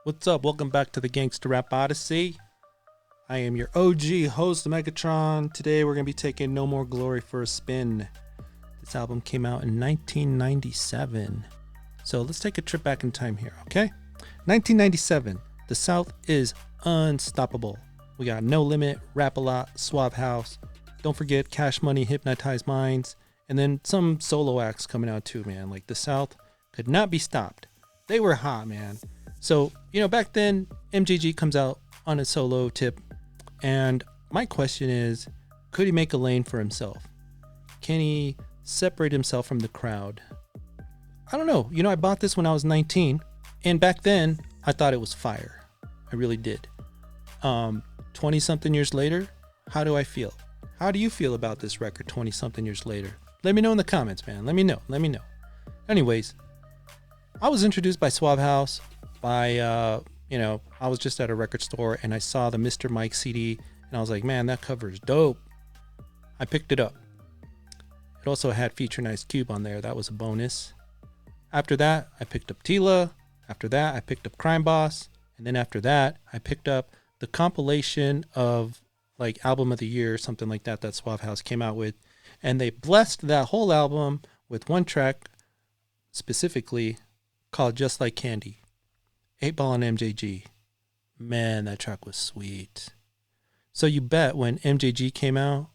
What's up? Welcome back to the Gangsta Rap Odyssey. I am your OG host, Megatron. Today we're going to be taking No More Glory for a spin. This album came out in 1997. So let's take a trip back in time here, okay? 1997. The South is unstoppable. We got No Limit, Rap A Lot, Suave House. Don't forget Cash Money, Hypnotize Minds. And then some solo acts coming out too, man. Like the South could not be stopped. They were hot, man. So, back then, MJG comes out on a solo tip. And my question is, could he make a lane for himself? Can he separate himself from the crowd? I don't know. I bought this when I was 19. And back then, I thought it was fire. I really did. 20-something years later, how do I feel? How do you feel about this record 20-something years later? Let me know in the comments, man. Let me know. Anyways, I was introduced by Suave House. I was just at a record store and I saw the Mr. Mike CD and I was like, man, that cover is dope. I picked it up. It also had featuring Ice Cube on there. That was a bonus. After that, I picked up Tila. After that, I picked up Crime Boss. And then after that, I picked up the compilation of like Album of the Year, something like that Suave House came out with. And they blessed that whole album with one track specifically called Just Like Candy. 8 Ball and MJG. Man, that track was sweet. So you bet when MJG came out,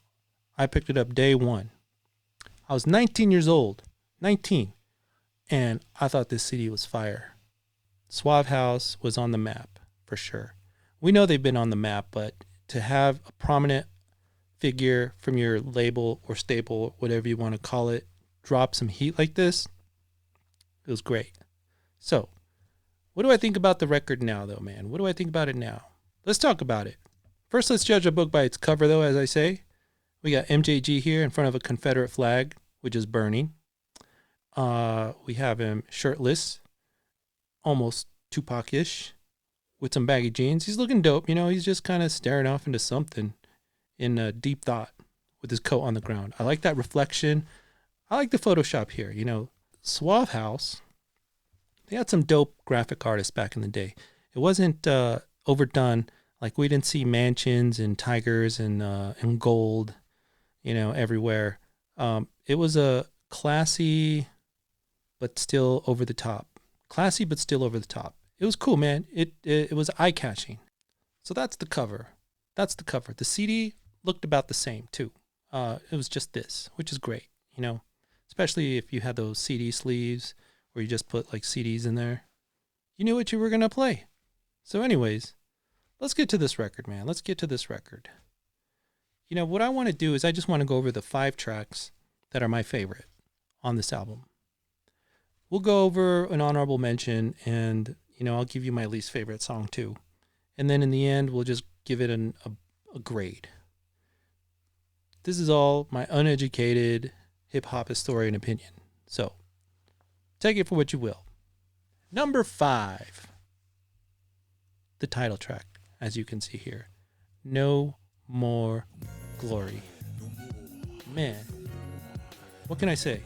I picked it up day one. I was 19 years old. 19. And I thought this CD was fire. Suave House was on the map, for sure. We know they've been on the map, but to have a prominent figure from your label or stable, whatever you want to call it, drop some heat like this, it was great. So, what do I think about the record now, though, man? What do I think about it now? Let's talk about it. First, let's judge a book by its cover, though, as I say. We got MJG here in front of a Confederate flag, which is burning. We have him shirtless, almost Tupac-ish, with some baggy jeans. He's looking dope. He's just kind of staring off into something in deep thought with his coat on the ground. I like that reflection. I like the Photoshop here. Suave House, they had some dope graphic artists back in the day. It wasn't overdone. Like we didn't see mansions and tigers and gold, everywhere. It was a classy, but still over the top. Classy, but still over the top. It was cool, man. It was eye-catching. So that's the cover. The CD looked about the same too. It was just this, which is great, especially if you had those CD sleeves where you just put like CDs in there. You knew what you were going to play. So anyways, let's get to this record, man. Let's get to this record. What I want to do is I just want to go over the 5 tracks that are my favorite on this album. We'll go over an honorable mention and, I'll give you my least favorite song too. And then in the end, we'll just give it a grade. This is all my uneducated hip-hop historian opinion. So, take it for what you will. Number 5. The title track, as you can see here. No More Glory. Man, what can I say?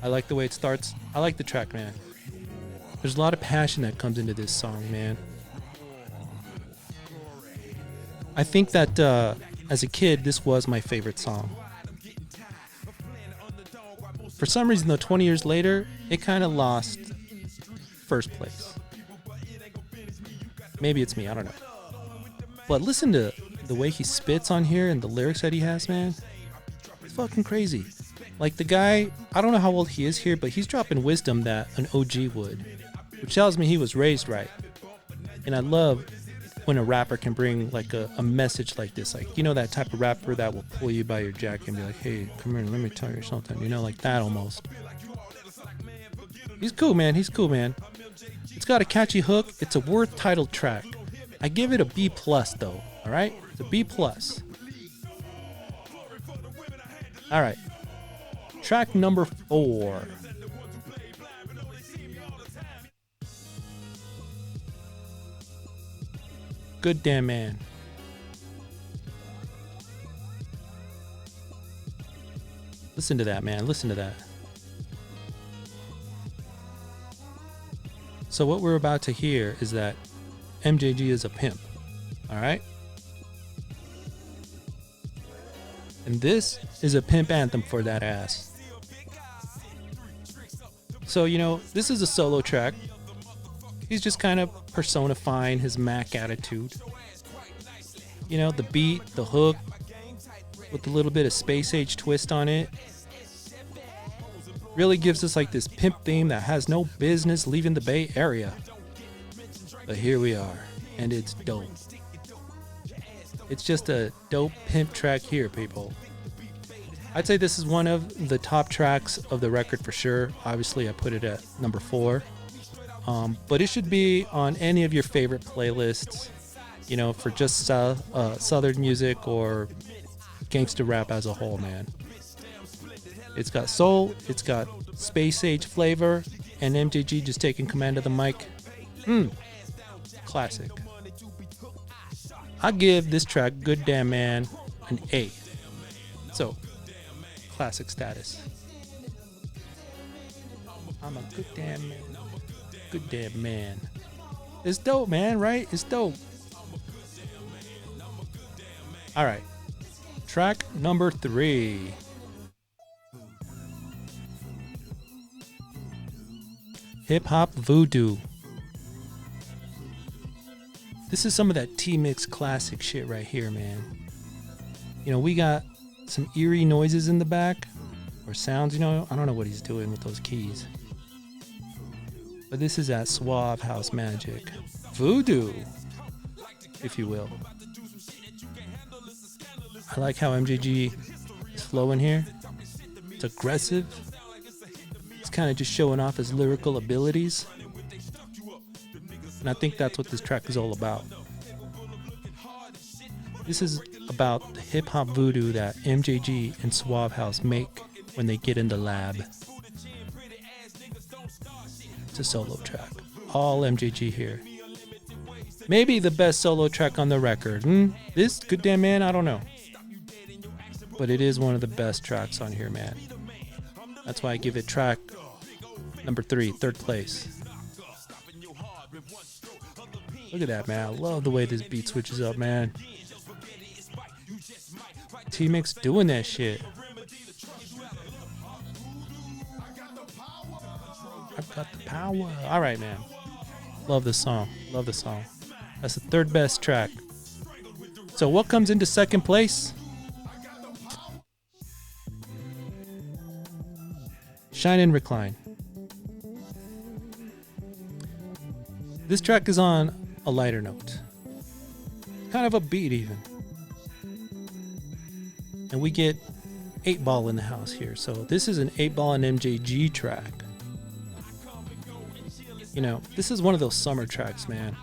I like the way it starts. I like the track, man. There's a lot of passion that comes into this song, man. I think that as a kid, this was my favorite song. For some reason, though, 20 years later, it kind of lost first place. Maybe it's me, I don't know. But listen to the way he spits on here and the lyrics that he has, man. It's fucking crazy. Like the guy, I don't know how old he is here, but he's dropping wisdom that an OG would, which tells me he was raised right. And I love when a rapper can bring like a message like this, like that type of rapper that will pull you by your jacket and be like, hey, come here, let me tell you something, like that almost. He's cool, man. It's got a catchy hook. It's a worth titled track. I give it a B+ though. All right, it's a B+. All right, track number 4. Good Damn Man. Listen to that, man. Listen to that. So what we're about to hear is that MJG is a pimp. All right? And this is a pimp anthem for that ass. So, you know, this is a solo track. He's just kind of personifying his Mac attitude. You know, the beat, the hook, with a little bit of space age twist on it. Really gives us like this pimp theme that has no business leaving the Bay Area. But here we are, and it's dope. It's just a dope pimp track here, people. I'd say this is one of the top tracks of the record for sure. Obviously, I put it at number 4. But it should be on any of your favorite playlists, you know, for just Southern music or gangster rap as a whole, man. It's got soul, it's got space age flavor, and MJG just taking command of the mic. Classic. I give this track, Good Damn Man, an A. So, classic status. I'm a good damn man. Good damn man. It's dope, man, right? It's dope. All right. Track number 3. Hip Hop Voodoo. This is some of that T-Mix classic shit right here, man. You know, we got some eerie noises in the back, or sounds, you know. I don't know what he's doing with those keys. But this is that Suave House magic. Voodoo, if you will. I like how MJG is flowing here. It's aggressive. He's kind of just showing off his lyrical abilities. And I think that's what this track is all about. This is about the hip-hop voodoo that MJG and Suave House make when they get in the lab. It's a solo track. All MJG here. Maybe the best solo track on the record. This Good Damn Man, I don't know. But it is one of the best tracks on here, man. That's why I give it track number 3, third place. Look at that, man. I love the way this beat switches up, man. T-Mix doing that shit. I've got the power. All right, man. Love this song. Love the song. That's the third best track. So what comes into second place? Shine and Recline. This track is on a lighter note. Kind of a beat even. And we get 8-Ball in the house here. So this is an 8-Ball and MJG track. You know, this is one of those summer tracks, man.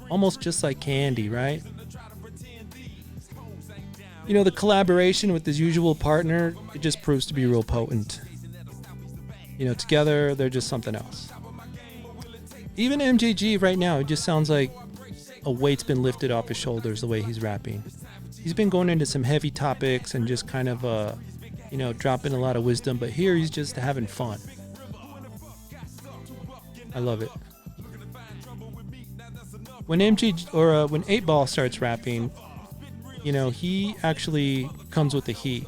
Almost just like Candy, right? You know, the collaboration with his usual partner, it just proves to be real potent. You know, together, they're just something else. Even MJG right now, it just sounds like a weight's been lifted off his shoulders the way he's rapping. He's been going into some heavy topics and just kind of, you know, dropping a lot of wisdom. But here he's just having fun. I love it. When when 8-Ball starts rapping, you know, he actually comes with the heat.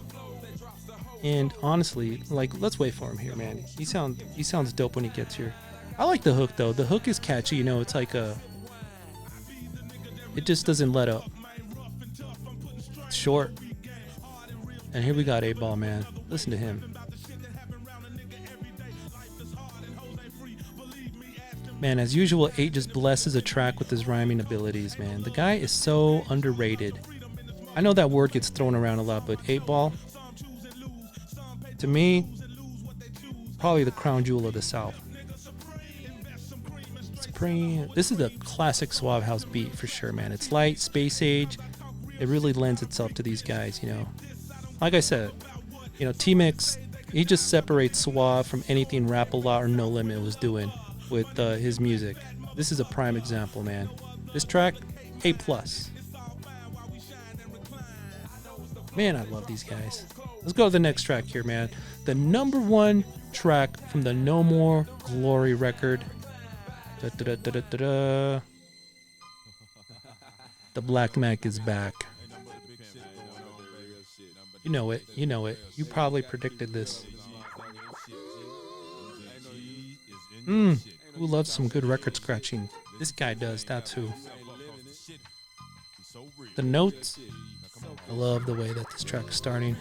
And honestly, like, let's wait for him here, man. He sounds dope when he gets here. I like the hook though. The hook is catchy, you know. It's like it just doesn't let up. It's short. And here we got 8-Ball, man. Listen to him. Man, as usual, 8 just blesses a track with his rhyming abilities, man. The guy is so underrated. I know that word gets thrown around a lot, but 8-Ball, to me, probably the crown jewel of the South. Supreme. This is a classic Suave House beat for sure, man. It's light, space age. It really lends itself to these guys, you know. Like I said, you know, T-Mix, he just separates Suave from anything Rap-A-Lot or No Limit was doing with his music. This is a prime example, man. This track, A+. Man, I love these guys. Let's go to the next track here, man. The number 1 track from the No More Glory record. Da-da-da-da-da-da. The Black Mac is back. You know it. You know it. You probably predicted this. Who loves some good record scratching? This guy does. That's who. The notes. I love the way that this track is starting.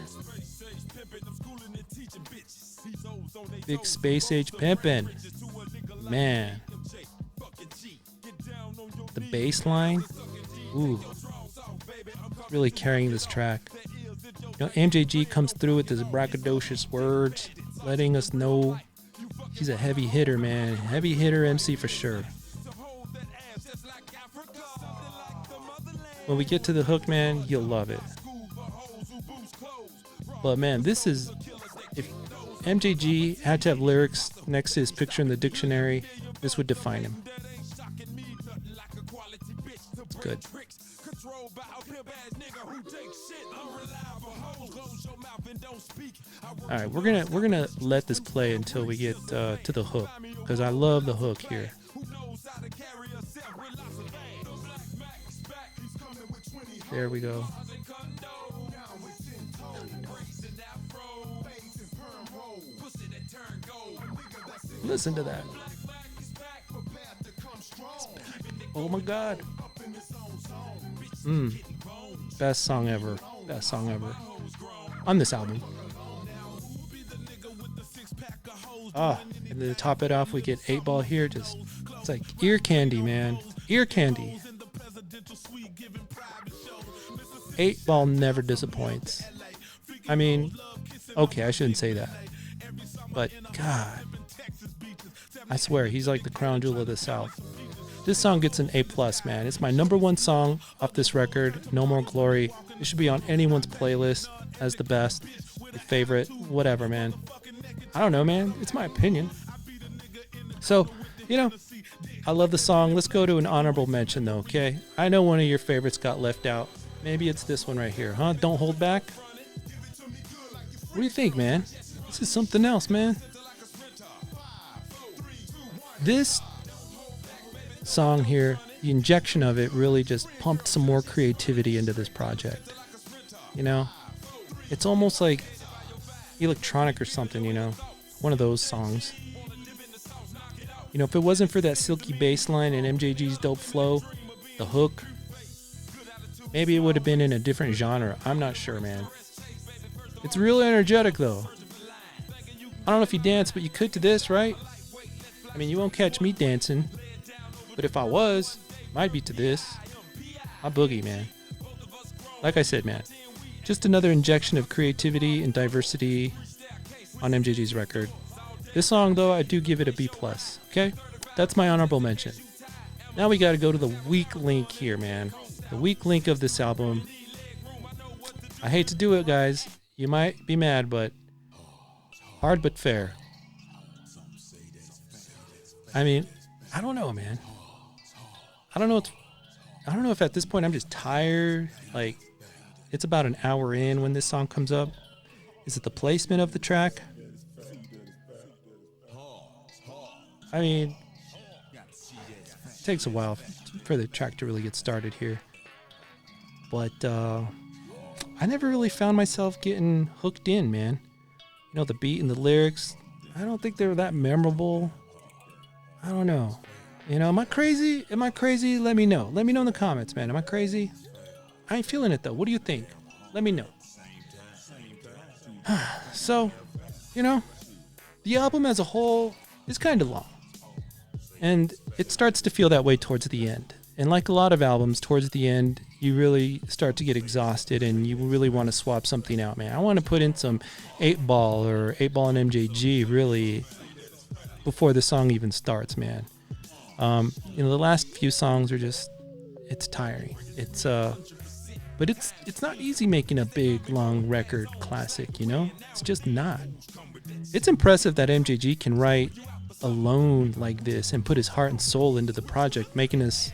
Big space age pimpin'. Man. The bass line. Ooh. Really carrying this track. You know, MJG comes through with his braggadocious words, letting us know he's a heavy hitter, man. Heavy hitter MC for sure. When we get to the hook, man, you'll love it. But man, this is, if MJG had to have lyrics next to his picture in the dictionary, this would define him. It's good. All right, we're gonna let this play until we get to the hook, because I love the hook here. There we go. Listen to that. Oh my God. Best song ever. Best song ever. On this album. And to top it off, we get 8 Ball here. Just, it's like ear candy, man. Ear candy. 8 Ball never disappoints. I mean, okay, I shouldn't say that. But God, I swear, he's like the crown jewel of the South. This song gets an A+, man. It's my #1 song off this record, No More Glory. It should be on anyone's playlist as the best, your favorite, whatever, man. I don't know, man. It's my opinion. So, you know, I love the song. Let's go to an honorable mention, though, okay? I know one of your favorites got left out. Maybe it's this one right here, huh? Don't Hold Back. What do you think, man? This is something else, man. This song here, the injection of it really just pumped some more creativity into this project. You know? It's almost like electronic or something, you know? One of those songs. You know, if it wasn't for that silky bass line and MJG's dope flow, the hook, maybe it would have been in a different genre. I'm not sure, man. It's real energetic, though. I don't know if you dance, but you could to this, right? I mean, you won't catch me dancing. But if I was, might be to this. I boogie, man. Like I said, man. Just another injection of creativity and diversity on MJG's record. This song, though, I do give it a B+. Okay? That's my honorable mention. Now we got to go to the weak link here, man. The weak link of this album. I hate to do it, guys. You might be mad, but hard but fair. I mean, I don't know, man. I don't know if at this point I'm just tired. Like, it's about an hour in when this song comes up. Is it the placement of the track? I mean, it takes a while for the track to really get started here. But I never really found myself getting hooked in, man. You know, the beat and the lyrics, I don't think they were that memorable. I don't know. You know, am I crazy? Am I crazy? Let me know. Let me know in the comments, man. Am I crazy? I ain't feeling it, though. What do you think? Let me know. So, you know, the album as a whole is kind of long. And it starts to feel that way towards the end. And like a lot of albums, towards the end, you really start to get exhausted and you really want to swap something out, man. I want to put in some 8 Ball or 8 Ball and MJG, really, before the song even starts, man. You know, the last few songs are just, it's tiring. But it's not easy making a big, long record classic, you know? It's just not. It's impressive that MJG can write alone like this and put his heart and soul into the project, making us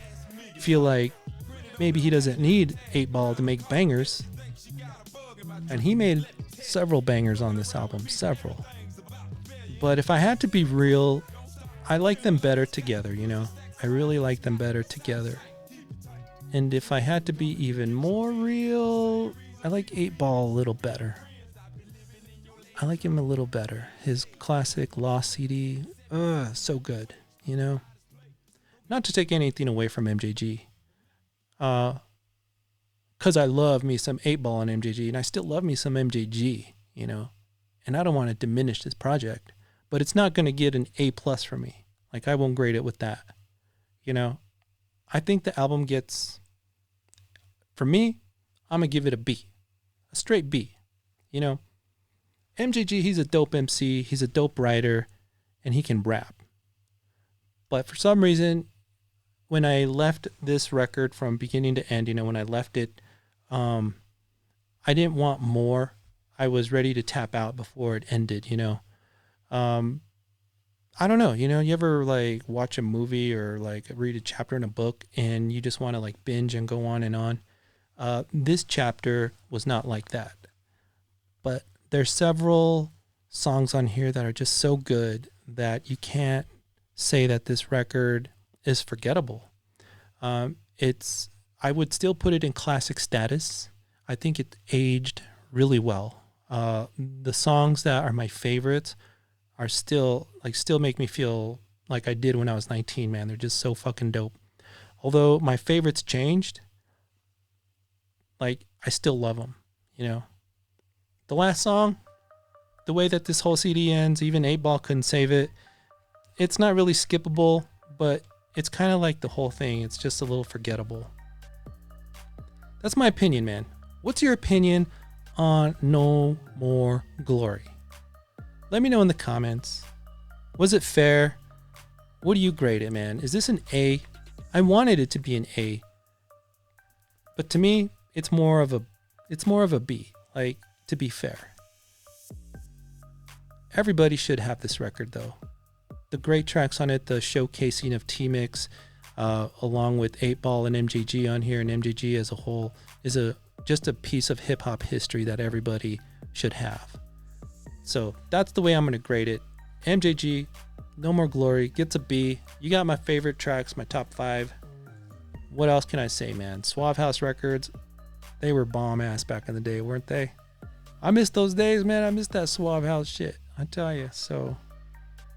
feel like maybe he doesn't need 8 Ball to make bangers. And he made several bangers on this album, several. But if I had to be real, I like them better together, you know. I really like them better together. And if I had to be even more real, I like 8 Ball a little better. I like him a little better. His classic Lost CD, so good, you know. Not to take anything away from MJG, because I love me some 8 Ball and MJG, and I still love me some MJG, you know. And I don't want to diminish this project, but it's not going to get an A+ for me. Like, I won't grade it with that, you know. I think the album gets, for me, I'm going to give it a B, a straight B, you know. MJG, he's a dope MC, he's a dope writer, and he can rap. But for some reason, when I left this record from beginning to end, you know, when I left it, I didn't want more. I was ready to tap out before it ended, you know. I don't know, you know, you ever like watch a movie or like read a chapter in a book and you just want to like binge and go on and on? This chapter was not like that. But there's several songs on here that are just so good that you can't say that this record is forgettable. I would still put it in classic status. I think it aged really well. The songs that are my favorites are still make me feel like I did when I was 19, man. They're just so fucking dope. Although my favorites changed, like, I still love them, you know. The last song, the way that this whole CD ends, even 8 Ball couldn't save it. It's not really skippable, but it's kind of like the whole thing. It's just a little forgettable. That's my opinion, man. What's your opinion on No More Glory? Let me know in the comments. Was it fair? What do you grade it, man? Is this an A? I wanted it to be an A, but to me, it's more of a B. Like, to be fair, everybody should have this record, though. The great tracks on it, the showcasing of T-Mix, along with 8 Ball and MJG on here, and MJG as a whole is just a piece of hip hop history that everybody should have. So that's the way I'm going to grade it. MJG, No More Glory, gets a B. You got my favorite tracks, my top 5. What else can I say, man? Suave House Records, they were bomb ass back in the day, weren't they? I miss those days, man. I miss that Suave House shit, I tell you. So,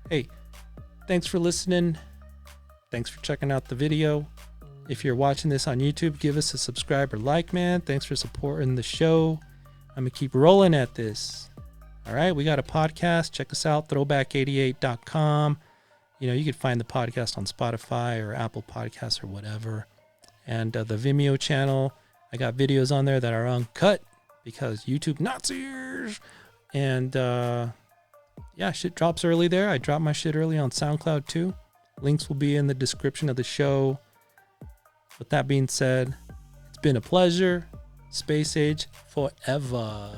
hey, thanks for listening. Thanks for checking out the video. If you're watching this on YouTube, give us a subscribe or like, man. Thanks for supporting the show. I'm going to keep rolling at this. All right, we got a podcast. Check us out, throwback88.com. You know, you can find the podcast on Spotify or Apple Podcasts or whatever. And the Vimeo channel, I got videos on there that are uncut because YouTube Nazis. And yeah, shit drops early there. I drop my shit early on SoundCloud too. Links will be in the description of the show. With that being said, it's been a pleasure. Space Age forever.